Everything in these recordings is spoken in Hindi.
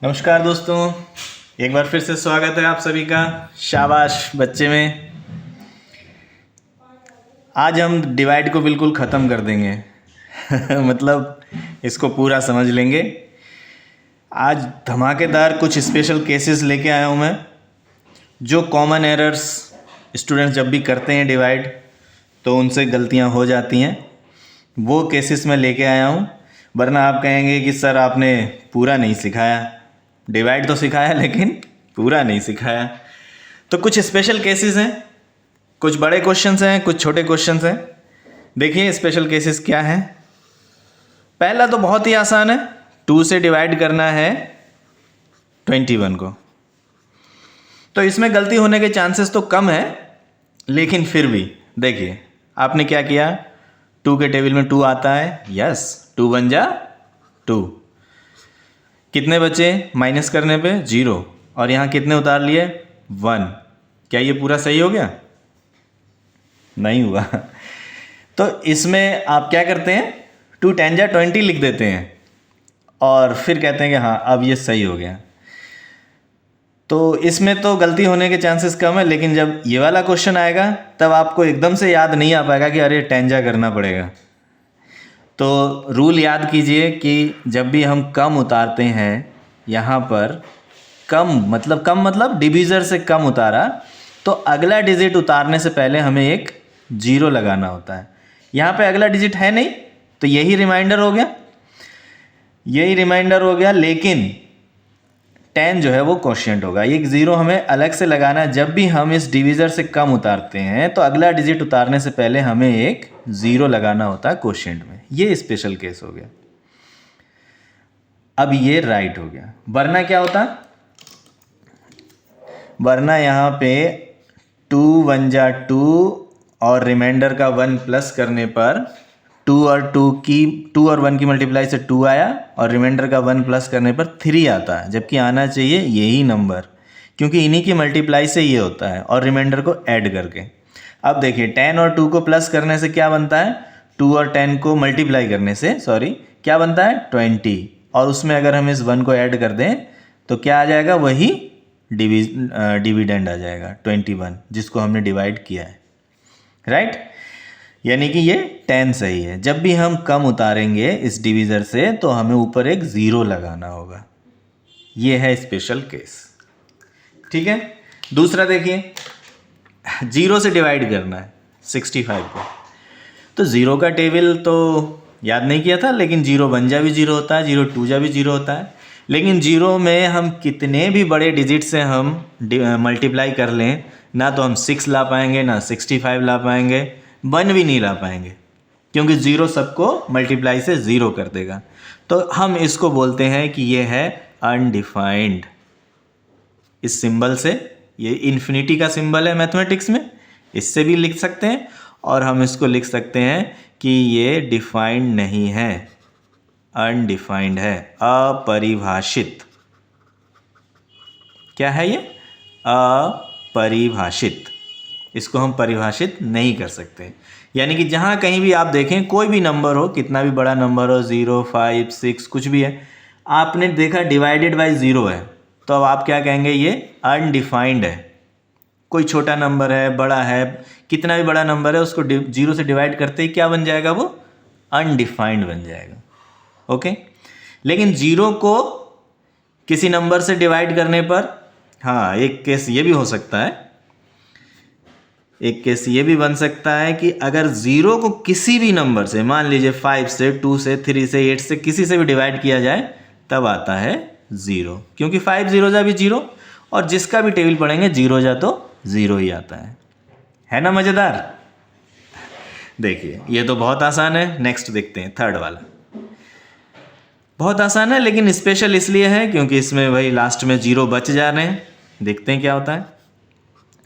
नमस्कार दोस्तों, एक बार फिर से स्वागत है आप सभी का शाबाश बच्चे में। आज हम डिवाइड को बिल्कुल ख़त्म कर देंगे मतलब इसको पूरा समझ लेंगे। आज धमाकेदार कुछ स्पेशल केसेस लेके आया हूँ मैं, जो कॉमन एरर्स स्टूडेंट्स जब भी करते हैं डिवाइड तो उनसे गलतियाँ हो जाती हैं, वो केसेस मैं लेके आया हूँ। वरना आप कहेंगे कि सर आपने पूरा नहीं सिखाया, डिवाइड तो सिखाया लेकिन पूरा नहीं सिखाया। तो कुछ स्पेशल केसेस हैं, कुछ बड़े क्वेश्चंस हैं, कुछ छोटे क्वेश्चंस हैं। देखिए स्पेशल केसेस क्या हैं। पहला तो बहुत ही आसान है, 2 से डिवाइड करना है 21 को। तो इसमें गलती होने के चांसेस तो कम है, लेकिन फिर भी देखिए आपने क्या किया। 2 के टेबल में 2 आता है, यस 2 बन जा 2। कितने बचे माइनस करने पे 0, और यहाँ कितने उतार लिए 1। क्या ये पूरा सही हो गया? नहीं हुआ तो इसमें आप क्या करते हैं, 2 10 जा 20 लिख देते हैं और फिर कहते हैं कि हाँ अब ये सही हो गया। तो इसमें तो गलती होने के चांसेस कम है, लेकिन जब ये वाला क्वेश्चन आएगा तब आपको एकदम से याद नहीं आ पाएगा कि अरे 10 जा करना पड़ेगा। तो रूल याद कीजिए कि जब भी हम कम उतारते हैं, यहाँ पर कम मतलब डिवीज़र से कम उतारा, तो अगला डिजिट उतारने से पहले हमें एक 0 लगाना होता है। यहाँ पे अगला डिजिट है नहीं, तो यही रिमाइंडर हो गया, लेकिन 10 जो है वो क्वोशिएंट होगा। एक 0 हमें अलग से लगाना है। जब भी हम इस डिवीज़र से कम उतारते हैं तो अगला डिजिट उतारने से पहले हमें एक 0 लगाना होता है क्वोशिएंट में। ये स्पेशल केस हो गया। अब ये राइट हो गया, वरना क्या होता, वरना यहाँ पे 2 1 जा 2 और रिमाइंडर का 1 प्लस करने पर 2 और 1 की मल्टीप्लाई से 2 आया, और रिमाइंडर का 1 प्लस करने पर 3 आता है, जबकि आना चाहिए यही नंबर, क्योंकि इन्हीं की मल्टीप्लाई से ये होता है, और रिमाइंडर को ऐड करके। अब देखिए 10 और 2 को प्लस करने से क्या बनता है, 2 और 10 को मल्टीप्लाई करने से क्या बनता है 20, और उसमें अगर हम इस 1 को ऐड कर दें तो क्या आ जाएगा, वही डिविडेंड आ जाएगा 21, जिसको हमने डिवाइड किया है, राइट। यानी कि ये 10 सही है। जब भी हम कम उतारेंगे इस डिवीज़र से तो हमें ऊपर एक 0 लगाना होगा। ये है स्पेशल केस, ठीक है। दूसरा देखिए, 0 से डिवाइड करना है 65 को। तो 0 का टेबल तो याद नहीं किया था, लेकिन 0 1 जा भी 0 होता है, 0 2 जा भी 0 होता है। लेकिन 0 में हम कितने भी बड़े डिजिट से हम मल्टीप्लाई कर लें, ना तो हम 6 ला पाएंगे, ना 65 ला पाएंगे, 1 भी नहीं ला पाएंगे, क्योंकि 0 सबको मल्टीप्लाई से 0 कर देगा। तो हम इसको बोलते हैं कि ये है अनडिफाइंड। इस सिंबल से, ये इन्फिनिटी का सिंबल है मैथमेटिक्स में, इससे भी लिख सकते हैं, और हम इसको लिख सकते हैं कि ये डिफाइंड नहीं है, अनडिफाइंड है, अपरिभाषित। क्या है ये? अपरिभाषित। इसको हम परिभाषित नहीं कर सकते। यानी कि जहाँ कहीं भी आप देखें, कोई भी नंबर हो, कितना भी बड़ा नंबर हो, 0 5 6 कुछ भी है, आपने देखा डिवाइडेड बाय 0 है, तो अब आप क्या कहेंगे, ये अनडिफाइंड है। कोई छोटा नंबर है, बड़ा है, कितना भी बड़ा नंबर है, उसको 0 से डिवाइड करते ही क्या बन जाएगा, वो अनडिफाइंड बन जाएगा। ओके। लेकिन 0 को किसी नंबर से डिवाइड करने पर, हाँ एक केस ये भी हो सकता है, एक केस ये भी बन सकता है कि अगर 0 को किसी भी नंबर से, मान लीजिए 5 से, 2 से, 3 से, 8 से, किसी से भी डिवाइड किया जाए, तब आता है 0, क्योंकि 5 0 जा भी 0, और जिसका भी टेबल पढ़ेंगे 0 जा तो 0 ही आता है ना। मज़ेदार। देखिए ये तो बहुत आसान है। नेक्स्ट देखते हैं, थर्ड वाला। बहुत आसान है, लेकिन स्पेशल इसलिए है क्योंकि इसमें भाई लास्ट में 0 बच जा रहे हैं। देखते हैं क्या होता है।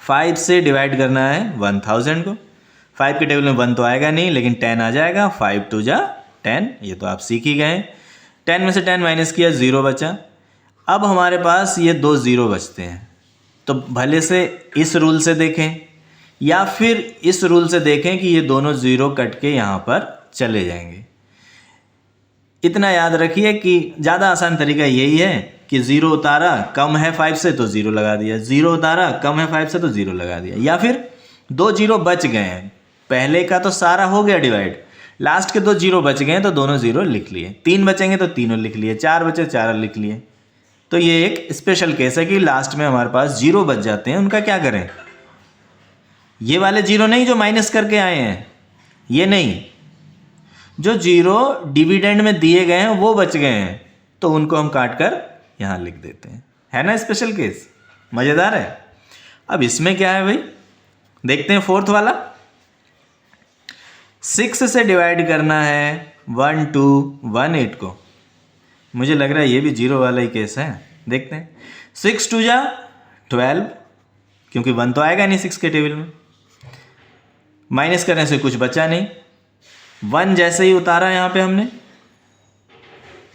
5 से डिवाइड करना है 1000 को। 5 के टेबल में 1 तो आएगा नहीं, लेकिन 10 आ जाएगा। 5 2 जा 10, ये तो आप सीख ही गए। 10 में से 10 माइनस किया, 0 बचा। अब हमारे पास ये 2 0 बचते हैं, तो भले से इस रूल से देखें या फिर इस रूल से देखें कि ये दोनों 0 कट के यहाँ पर चले जाएंगे। इतना याद रखिए कि ज़्यादा आसान तरीका यही है कि 0 उतारा कम है 5 से तो 0 लगा दिया, 0 उतारा कम है 5 से तो 0 लगा दिया, या फिर 2 0 बच गए हैं, पहले का तो सारा हो गया डिवाइड, लास्ट के 2 0 बच गए हैं तो दोनों 0 लिख लिए, 3 बचेंगे तो तीनों लिख लिए, 4 बचे 4 लिख लिए। तो ये एक स्पेशल केस है कि लास्ट में हमारे पास 0 बच जाते हैं, उनका क्या करें? ये वाले 0 नहीं जो माइनस करके आए हैं, ये नहीं, जो 0 डिविडेंड में दिए गए हैं वो बच गए हैं तो उनको हम काट कर यहाँ लिख देते हैं। है ना स्पेशल केस? मज़ेदार है। अब इसमें क्या है भाई, देखते हैं फोर्थ वाला। 6 से डिवाइड करना है 1 2 1 8 को। मुझे लग रहा है ये भी 0 वाला ही केस है, देखते हैं। 6 2 जा 12, क्योंकि 1 तो आएगा नहीं 6 के टेबल में, माइनस करने से कुछ बचा नहीं। 1 जैसे ही उतारा यहाँ पे हमने,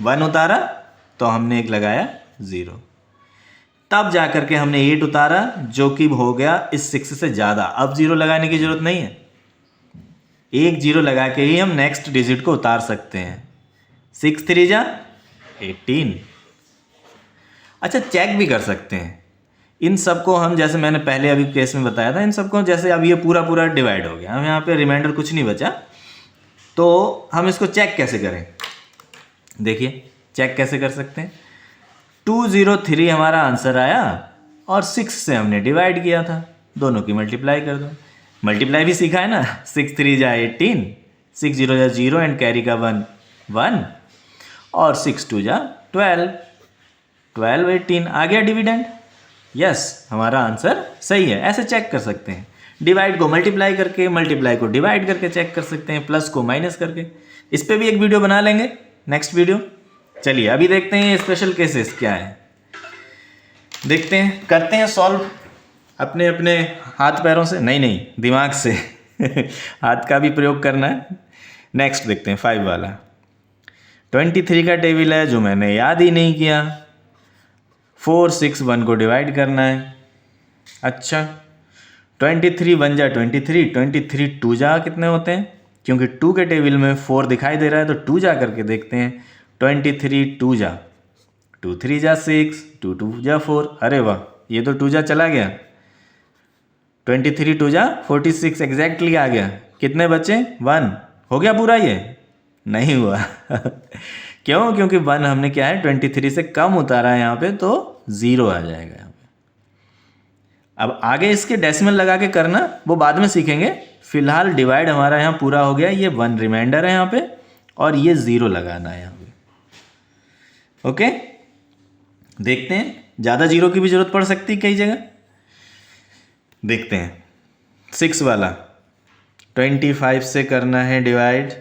1 उतारा तो हमने एक लगाया 0, तब जा करके हमने 8 उतारा जो कि हो गया इस 6 से ज़्यादा। अब 0 लगाने की ज़रूरत नहीं है, एक 0 लगा के ही हम नेक्स्ट डिजिट को उतार सकते हैं। 6 3 जा 18। अच्छा, चेक भी कर सकते हैं इन सबको हम, जैसे मैंने पहले अभी केस में बताया था, इन सबको जैसे अब ये पूरा पूरा डिवाइड हो गया, हम यहाँ पे रिमाइंडर कुछ नहीं बचा, तो हम इसको चेक कैसे करें? देखिए चेक कैसे कर सकते हैं। 203 हमारा आंसर आया और 6 से हमने डिवाइड किया था, दोनों की मल्टीप्लाई कर दो। मल्टीप्लाई भी सीखा है ना, 6 3 जा 18, 6 0 जा 0 एंड कैरी का 1 1, और 6 2 जा 12, 12 18 आ गया डिविडेंड। यस, हमारा आंसर सही है। ऐसे चेक कर सकते हैं, डिवाइड को मल्टीप्लाई करके, मल्टीप्लाई को डिवाइड करके चेक कर सकते हैं, प्लस को माइनस करके। इस पर भी एक वीडियो बना लेंगे, नेक्स्ट वीडियो। चलिए अभी देखते हैं ये स्पेशल केसेस क्या है, देखते हैं, करते हैं सॉल्व अपने अपने हाथ पैरों से, नहीं दिमाग से हाथ का भी प्रयोग करना है। नेक्स्ट देखते हैं 5 वाला। 23 का टेबल है जो मैंने याद ही नहीं किया। 4 6 1 को डिवाइड करना है। अच्छा, 23 1 जा 23, 23 2 जा कितने होते हैं? क्योंकि 2 के टेबल में 4 दिखाई दे रहा है तो 2 जा करके देखते हैं। 23 2 जा 2 3 जा 6, 2 2 जा 4। अरे वाह, ये तो 2 जा चला गया। 23 2 जा 46 एग्जैक्टली आ गया। कितने बचे? 1। हो गया पूरा? ये नहीं हुआ क्यों? क्योंकि 1 हमने क्या है 23 से कम उतारा है यहाँ पे, तो 0 आ जाएगा यहाँ पे। अब आगे इसके डेसिमल लगा के करना वो बाद में सीखेंगे, फिलहाल डिवाइड हमारा यहाँ पूरा हो गया। ये 1 रिमाइंडर है यहाँ पे और ये 0 लगाना है यहाँ पे। ओके, देखते हैं, ज़्यादा 0 की भी जरूरत पड़ सकती है कई जगह। देखते हैं 6 वाला। 25 से करना है डिवाइड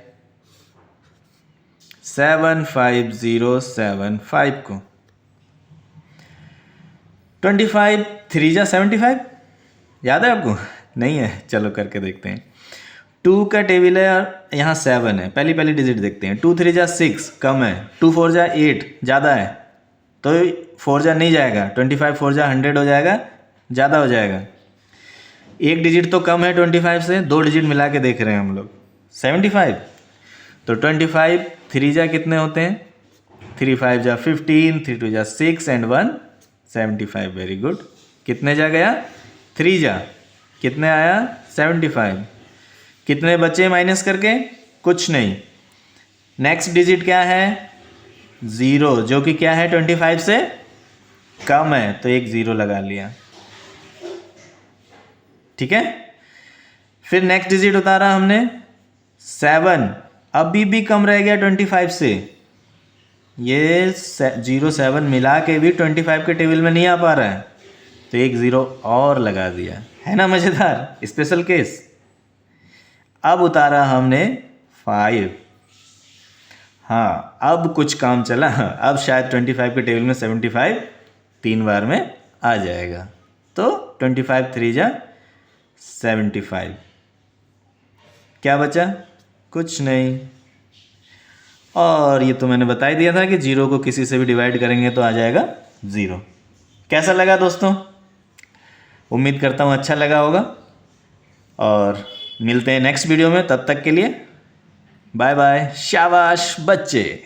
75075 को। 25 3 जा 75, याद है आपको? नहीं है, चलो करके देखते हैं। 2 का टेबल है और यहाँ 7 है, पहली डिजिट देखते हैं। 2 3 जा 6 कम है, 2 4 जा 8 ज़्यादा है, तो 4 जा नहीं जाएगा। 25 4 जा 100 हो जाएगा, ज़्यादा हो जाएगा। एक डिजिट तो कम है 25 से, 2 डिजिट मिला के देख रहे हैं हम लोग 75। तो 25 3 जा कितने होते हैं? 3 5 जा 15, 3 2 जा 6 एंड 1 75। Very good. कितने जा गया? 3 जा कितने आया? 75। कितने बचे माइनस करके? कुछ नहीं। नेक्स्ट डिजिट क्या है? 0, जो कि क्या है 25 से कम है, तो एक 0 लगा लिया। ठीक है, फिर नेक्स्ट डिजिट उतारा हमने 7, अभी भी कम रह गया 25 से। ये 0 7 मिला के भी 25 के टेबल में नहीं आ पा रहा है, तो एक 0 और लगा दिया। है ना मज़ेदार स्पेशल केस। अब उतारा हमने 5। हाँ, अब कुछ काम चला। अब शायद 25 के टेबल में 75 3 बार में आ जाएगा। तो 25 3 जा 75। क्या बचा? कुछ नहीं। और ये तो मैंने बता ही दिया था कि 0 को किसी से भी डिवाइड करेंगे तो आ जाएगा 0। कैसा लगा दोस्तों? उम्मीद करता हूँ अच्छा लगा होगा, और मिलते हैं नेक्स्ट वीडियो में। तब तक के लिए बाय बाय। शाबाश बच्चे।